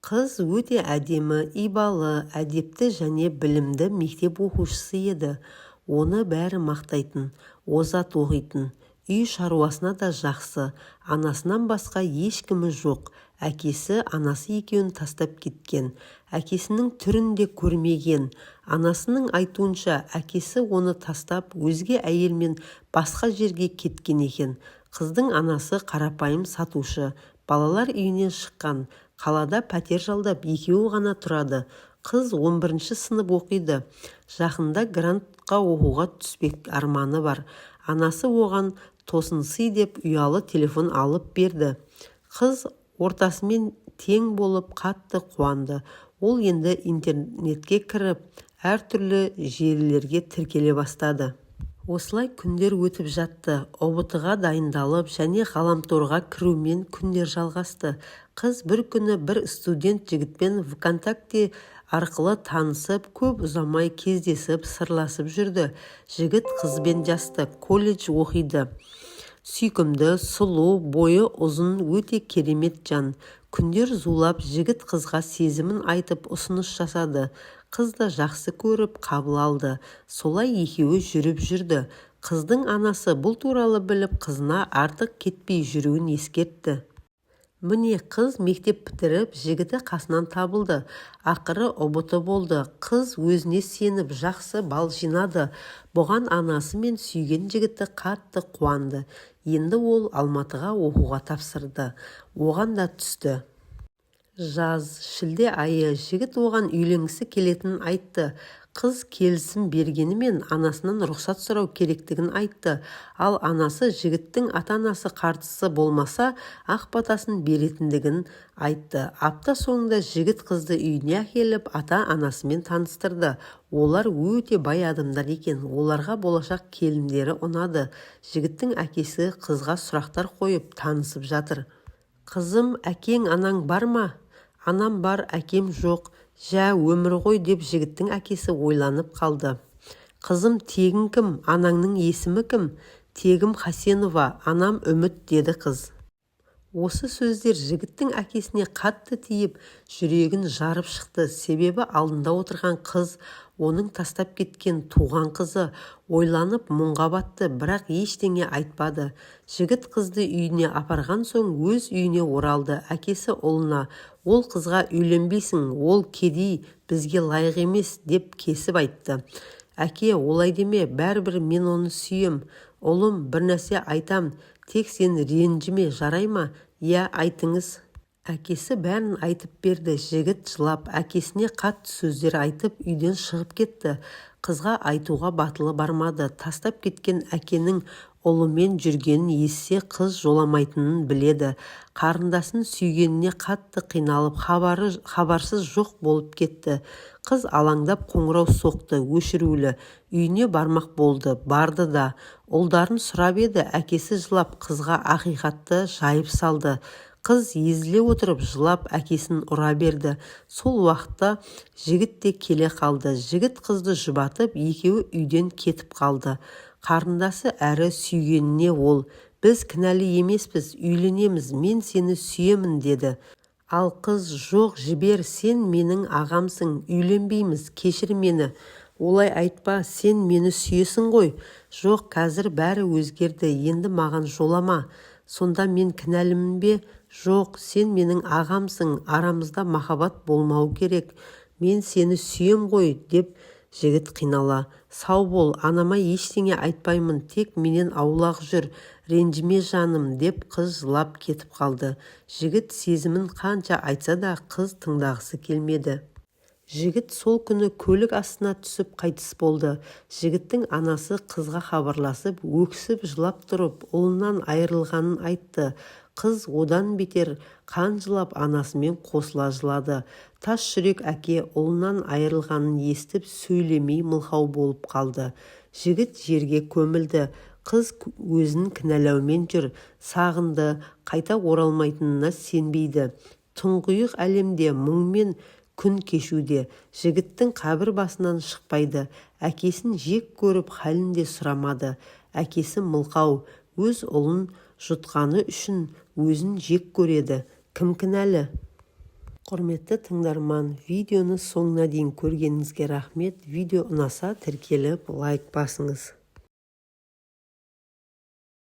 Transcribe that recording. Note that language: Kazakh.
Қыз өте әдемі, ибалы, әдепті және білімді мектеп оқушысы еді. Оны бәрі мақтайтын, озат оқитын. Үй шаруасына да жақсы. Анасынан басқа ешкімі жоқ. Әкесі, анасы екеуін тастап кеткен. Әкесінің түрін де көрмеген. Анасының айтуынша, әкесі оны тастап өзге әйелмен басқа жерге кеткен екен. Қыздың анасы қарапайым сатушы. Балалар үйінен шыққан. Қалада пәтер жалдап екеуі ғана тұрады. Қыз 11-ші сынып оқиды. Жақында грантқа оқуға түспек арманы бар. Анасы оған тосынсый деп ұялы телефон алып берді. Қыз ортасымен тең болып қатты қуанды. Ол енді интернетке кіріп, әртүрлі желілерге тіркеле бастады. Осылай күндер өтіп жатты. ұбт-ға дайындалып және ғаламторға кірумен күндер жалғасты. Қыз бір күні бір студент жігітпен ВКонтакте арқылы танысып, көп ұзамай кездесіп, сырласып жүрді. Жігіт қызбен жасты, колледж оқиды. Сүйкімді, сұлу, бойы ұзын, өте керемет жан. Күндер зулап, жігіт қызға сезімін айтып ұсыныс жасады. Қыз да жақсы көріп қабыл алды. Солай екеуі жүріп жүрді. Қыздың анасы бұл туралы біліп, қызына артық кетпей жүруін ескертті. Міне қыз мектеп бітіріп, жігіті қасынан табылды. Ақыры ұбт болды. Қыз өзіне сеніп жақсы бал жинады. Бұған анасы мен сүйген жігіті қатты қуанды. Енді ол Алматыға оқуға тапсырды. Оған да түсті. Жаз, шілде айы, жігіт оған үйленгісі келетінін айтты. Қыз келісім бергенімен анасынан рұқсат сұрау керектігін айтты. Ал анасы жігіттің ата-анасы қарсысы болмаса, ақ батасын беретіндігін айтты. Апта соңында жігіт қызды үйіне әкеліп ата-анасымен таныстырды. Олар өте бай адамдар екен. Оларға болашақ келіндері ұнады. Жігіттің әкесі қызға сұрақтар қойып танысып жатыр. Қызым, әкең, анаң бар ма? Анам бар, әкем жоқ. Жә, өмір ғой деп жігіттің әкесі ойланып қалды. Қызым, тегің кім? Анаңның есімі кім? Тегім Хасенова, анам Үміт, деді қыз. Осы сөздер жігіттің әкесіне қатты тиіп, жүрегін жарып шықты. Себебі алдында отырған қыз, оның тастап кеткен туған қызы. Ойланып мұңға батты, бірақ ештеңе айтпады. Жігіт қызды үйіне апарған соң өз үйіне оралды. Әкесі ұлына, ол қызға үйленбейсің, ол кедей, бізге лайық емес, деп кесіп айтты. Әке, олай деме, бәрібір мен оны сүйем. Ұлым, бір нәрсе айтам, тек сен ренжіме, жарай ма? Иә, айтыңыз. Әкесі бәрін айтып берді. Жігіт жылап, әкесіне қатты сөздер айтып, үйден шығып кетті. Қызға айтуға батылы бармады. Тастап кеткен әкенің ұлымен жүргенін естісе, қыз жоламайтынын біледі. Қарындасын сүйгеніне қатты қиналып, хабарсыз жоқ болып кетті. Қыз алаңдап қоңырау соқты, өшірулі. Үйіне бармақ болды, барды да. Ұлдарын сұрап еді, әкесі жылап, қызға ақиқатты жайып салды. Қыз езіле отырып жылап әкесін ұра берді. Сол уақытта жігіт те келе қалды. Жігіт қызды жұбатып, екеуі үйден кетіп қалды. Қарындасы әрі сүйгеніне ол, біз кінәлі емеспіз, үйленеміз, мен сені сүйемін, деді. Ал қыз, жоқ, жібер, сен менің ағамсың, үйленбейміз, кешір мені. Олай айтпа, сен мені сүйесің ғой. Жоқ, қазір бәрі өзгерді, енді маған жолама. Сонда мен кінәлімін бе? Жоқ, сен менің ағамсың, арамызда махаббат болмау керек. Мен сені сүйем ғой, деп жігіт қинала. Сау бол, анама ештеңе айтпаймын, тек менен аулақ жүр, ренжіме жаным, деп қыз жылап кетіп қалды. Жігіт сезімін қанша айтса да қыз тыңдағысы келмеді. Жігіт сол күні көлік астына түсіп қайтыс болды. Жігіттің анасы қызға хабарласып, өксіп жылап тұрып, ұлынан айырылғанын айтты. Қыз одан бетер қан жылап анасымен қосыла жылады. Тас жүрек әке ұлынан айырылғанын естіп сөйлемей мылқау болып қалды. Жігіт жерге көмілді. Қыз өзін кінәлаумен жүр, сағынды, қайта оралмайтынына сенбейді. Тұңғиық әлемде мұңмен күн кешуде. Жігіттің қабір басынан шықпайды. Әкесін жек көріп халін де сұрамады. Әкесі мылқау, өз ұлын жұтқаны үшін өзін жек көреді. Кім кінәлі? Құрметті тыңдарман, видеоны соңына дейін көргеніңізге рахмет. Видео ұнаса тіркеліп лайк басыңыз.